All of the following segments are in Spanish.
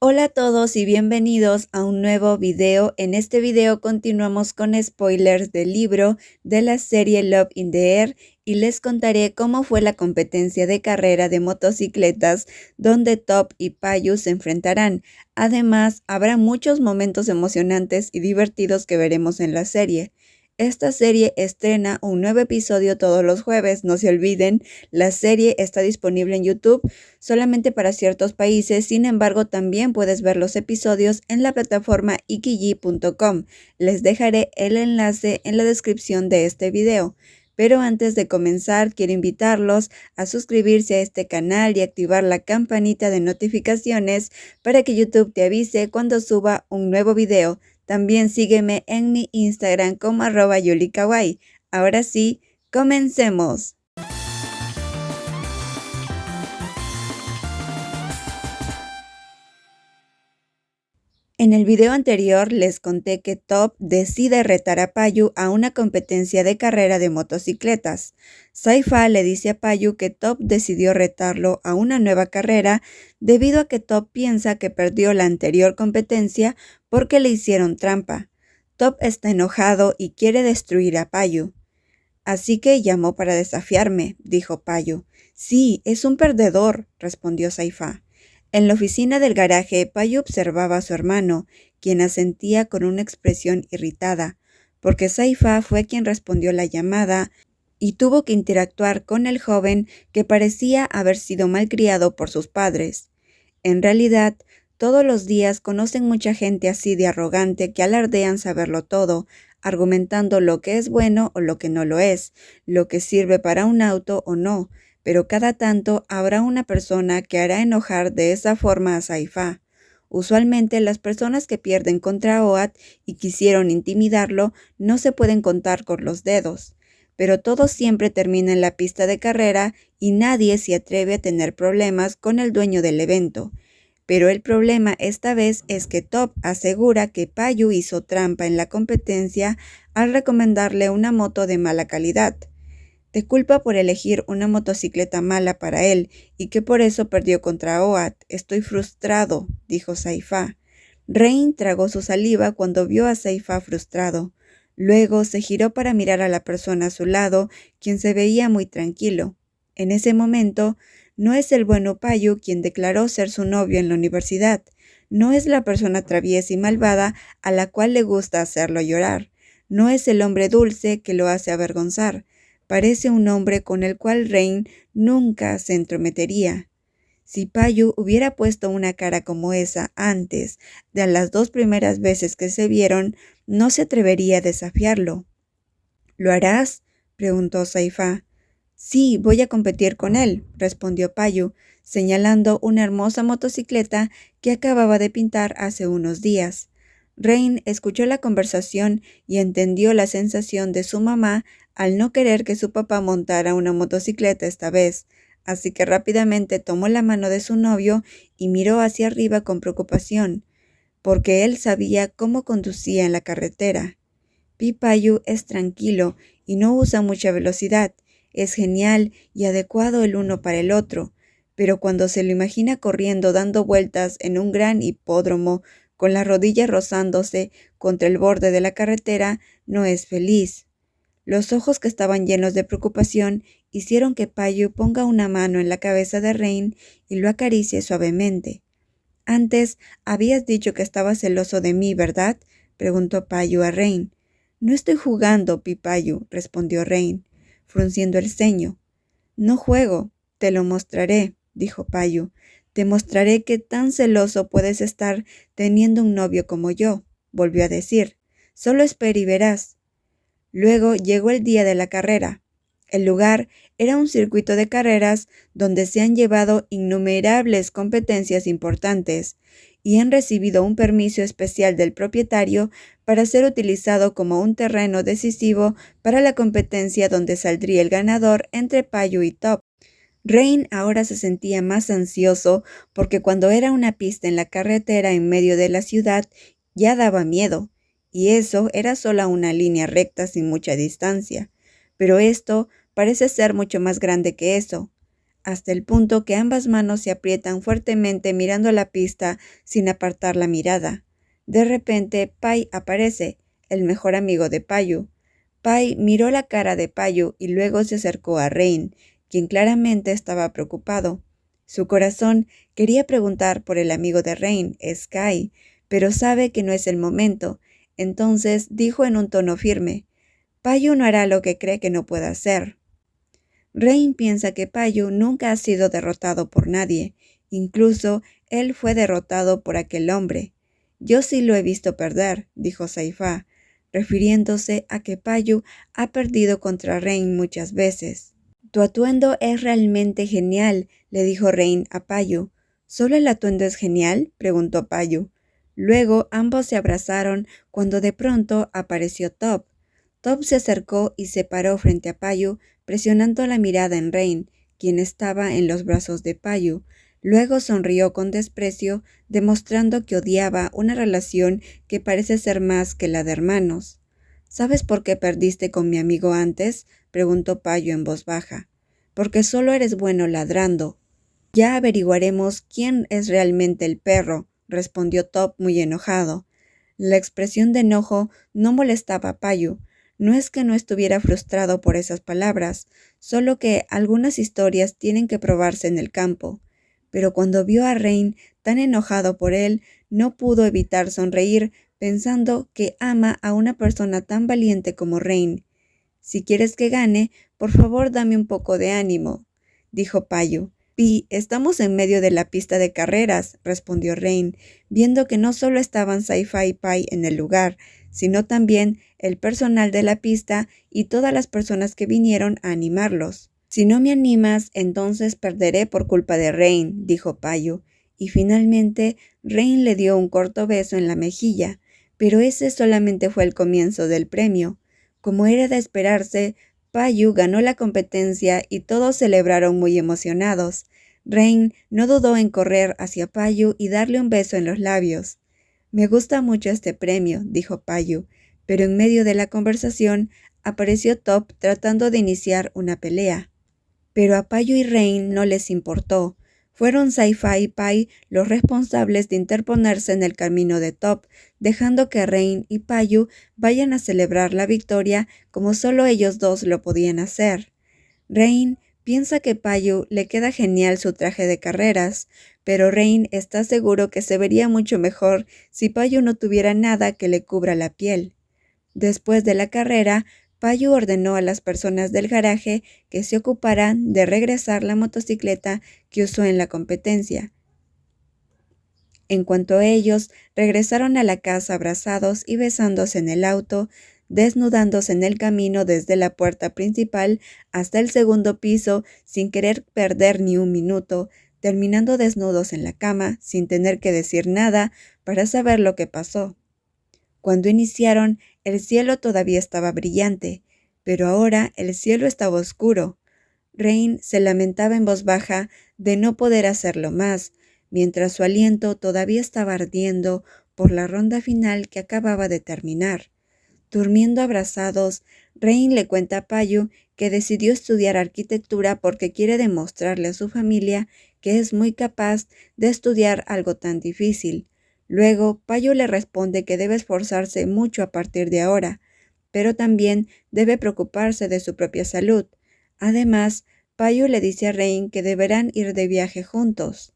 Hola a todos y bienvenidos a un nuevo video. En este video continuamos con spoilers del libro de la serie Love in the Air y les contaré cómo fue la competencia de carrera de motocicletas donde Top y Payu se enfrentarán. Además, habrá muchos momentos emocionantes y divertidos que veremos en la serie. Esta serie estrena un nuevo episodio todos los jueves, no se olviden, la serie está disponible en YouTube solamente para ciertos países, sin embargo también puedes ver los episodios en la plataforma ikiji.com. Les dejaré el enlace en la descripción de este video. Pero antes de comenzar, quiero invitarlos a suscribirse a este canal y activar la campanita de notificaciones para que YouTube te avise cuando suba un nuevo video. También sígueme en mi Instagram como @yulikawaii. Ahora sí, comencemos. En el video anterior les conté que Top decide retar a Payu a una competencia de carrera de motocicletas. Saifa le dice a Payu que Top decidió retarlo a una nueva carrera debido a que Top piensa que perdió la anterior competencia porque le hicieron trampa. Top está enojado y quiere destruir a Payu. Así que llamó para desafiarme, dijo Payu. Sí, es un perdedor, respondió Saifa. En la oficina del garaje, Payu observaba a su hermano, quien asentía con una expresión irritada, porque Saifa fue quien respondió la llamada y tuvo que interactuar con el joven que parecía haber sido malcriado por sus padres. En realidad, todos los días conocen mucha gente así de arrogante que alardean saberlo todo, argumentando lo que es bueno o lo que no lo es, lo que sirve para un auto o no, pero cada tanto habrá una persona que hará enojar de esa forma a Saifa. Usualmente las personas que pierden contra Oat y quisieron intimidarlo no se pueden contar con los dedos, pero todo siempre termina en la pista de carrera y nadie se atreve a tener problemas con el dueño del evento. Pero el problema esta vez es que Top asegura que Payu hizo trampa en la competencia al recomendarle una moto de mala calidad. Te culpa por elegir una motocicleta mala para él y que por eso perdió contra Oat. Estoy frustrado, dijo Saifa. Rain tragó su saliva cuando vio a Saifa frustrado. Luego se giró para mirar a la persona a su lado, quien se veía muy tranquilo. En ese momento, no es el bueno Payu quien declaró ser su novio en la universidad. No es la persona traviesa y malvada a la cual le gusta hacerlo llorar. No es el hombre dulce que lo hace avergonzar. Parece un hombre con el cual Rain nunca se entrometería. Si Payu hubiera puesto una cara como esa antes de las 2 primeras veces que se vieron, no se atrevería a desafiarlo. ¿Lo harás?, preguntó Saifa. Sí, voy a competir con él, respondió Payu, señalando una hermosa motocicleta que acababa de pintar hace unos días. Rain escuchó la conversación y entendió la sensación de su mamá al no querer que su papá montara una motocicleta esta vez, así que rápidamente tomó la mano de su novio y miró hacia arriba con preocupación, porque él sabía cómo conducía en la carretera. Payu es tranquilo y no usa mucha velocidad, es genial y adecuado el uno para el otro, pero cuando se lo imagina corriendo dando vueltas en un gran hipódromo, con las rodillas rozándose contra el borde de la carretera, no es feliz. Los ojos que estaban llenos de preocupación hicieron que Payu ponga una mano en la cabeza de Rain y lo acaricie suavemente. Antes habías dicho que estabas celoso de mí, ¿verdad?, preguntó Payu a Rain. No estoy jugando, Payu, respondió Rain, frunciendo el ceño. No juego, te lo mostraré, dijo Payu. Te mostraré qué tan celoso puedes estar teniendo un novio como yo, volvió a decir. Solo espera y verás. Luego llegó el día de la carrera. El lugar era un circuito de carreras donde se han llevado innumerables competencias importantes y han recibido un permiso especial del propietario para ser utilizado como un terreno decisivo para la competencia donde saldría el ganador entre Payu y Top. Rain ahora se sentía más ansioso porque cuando era una pista en la carretera en medio de la ciudad ya daba miedo, y eso era solo una línea recta sin mucha distancia. Pero esto parece ser mucho más grande que eso. hasta el punto que ambas manos se aprietan fuertemente mirando la pista sin apartar la mirada. De repente, Pai aparece, el mejor amigo de Payu. Pai miró la cara de Payu y luego se acercó a Rain, quien claramente estaba preocupado. Su corazón quería preguntar por el amigo de Rain, Sky, pero sabe que no es el momento. Entonces dijo en un tono firme: «Payu no hará lo que cree que no puede hacer». Rain piensa que Payu nunca ha sido derrotado por nadie. Incluso él fue derrotado por aquel hombre. «Yo sí lo he visto perder», dijo Saifa, refiriéndose a que Payu ha perdido contra Rain muchas veces. «Tu atuendo es realmente genial», le dijo Rain a Payu. «¿Solo el atuendo es genial?», preguntó Payu. Luego ambos se abrazaron cuando de pronto apareció Top. Top se acercó y se paró frente a Payu, presionando la mirada en Rain, quien estaba en los brazos de Payu. Luego sonrió con desprecio, demostrando que odiaba una relación que parece ser más que la de hermanos. «¿Sabes por qué perdiste con mi amigo antes?», preguntó Payu en voz baja. «Porque solo eres bueno ladrando». «Ya averiguaremos quién es realmente el perro», respondió Top muy enojado. La expresión de enojo no molestaba a Payu. No es que no estuviera frustrado por esas palabras, solo que algunas historias tienen que probarse en el campo. Pero cuando vio a Rain tan enojado por él, no pudo evitar sonreír, pensando que ama a una persona tan valiente como Rain. «Si quieres que gane, por favor dame un poco de ánimo», dijo Payu. «Pi, estamos en medio de la pista de carreras», respondió Rain, viendo que no solo estaban Saifa y Pai en el lugar, sino también el personal de la pista y todas las personas que vinieron a animarlos. «Si no me animas, entonces perderé por culpa de Rain», dijo Payu, y finalmente Rain le dio un corto beso en la mejilla, pero ese solamente fue el comienzo del premio. Como era de esperarse, Payu ganó la competencia y todos celebraron muy emocionados. Rain no dudó en correr hacia Payu y darle un beso en los labios. «Me gusta mucho este premio», dijo Payu, pero en medio de la conversación apareció Top tratando de iniciar una pelea. Pero a Payu y Rain no les importó. Fueron Saifa y Pai los responsables de interponerse en el camino de Top, dejando que Rain y Payu vayan a celebrar la victoria como solo ellos dos lo podían hacer. Rain piensa que Payu le queda genial su traje de carreras, pero Rain está seguro que se vería mucho mejor si Payu no tuviera nada que le cubra la piel. Después de la carrera, Payu ordenó a las personas del garaje que se ocuparan de regresar la motocicleta que usó en la competencia. En cuanto ellos regresaron a la casa abrazados y besándose en el auto, desnudándose en el camino desde la puerta principal hasta el segundo piso sin querer perder ni un minuto, terminando desnudos en la cama sin tener que decir nada para saber lo que pasó. Cuando iniciaron, el cielo todavía estaba brillante, pero ahora el cielo estaba oscuro. Rain se lamentaba en voz baja de no poder hacerlo más, mientras su aliento todavía estaba ardiendo por la ronda final que acababa de terminar. Durmiendo abrazados, Rain le cuenta a Payu que decidió estudiar arquitectura porque quiere demostrarle a su familia que es muy capaz de estudiar algo tan difícil. Luego, Payu le responde que debe esforzarse mucho a partir de ahora, pero también debe preocuparse de su propia salud. Además, Payu le dice a Rain que deberán ir de viaje juntos.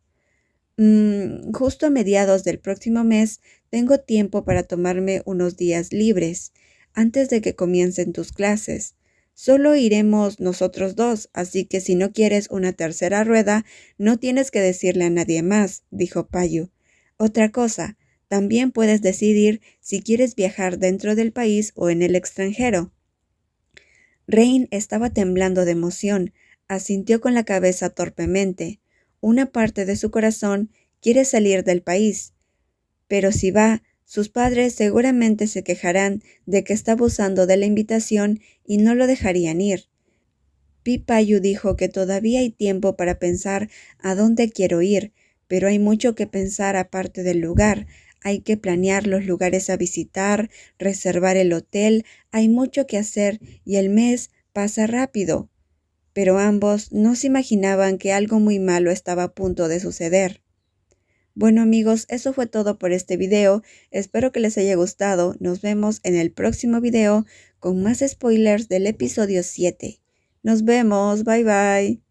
Justo a mediados del próximo mes tengo tiempo para tomarme unos días libres, antes de que comiencen tus clases. Solo iremos nosotros dos, así que si no quieres una tercera rueda, no tienes que decirle a nadie más», dijo Payu. «Otra cosa, también puedes decidir si quieres viajar dentro del país o en el extranjero». Rain estaba temblando de emoción, asintió con la cabeza torpemente. Una parte de su corazón quiere salir del país, pero si va, sus padres seguramente se quejarán de que está abusando de la invitación y no lo dejarían ir. Payu dijo que todavía hay tiempo para pensar a dónde quiero ir, pero hay mucho que pensar aparte del lugar. Hay que planear los lugares a visitar, reservar el hotel, hay mucho que hacer y el mes pasa rápido. pero ambos no se imaginaban que algo muy malo estaba a punto de suceder. Bueno amigos, eso fue todo por este video, espero que les haya gustado, nos vemos en el próximo video con más spoilers del episodio 7. Nos vemos, bye bye.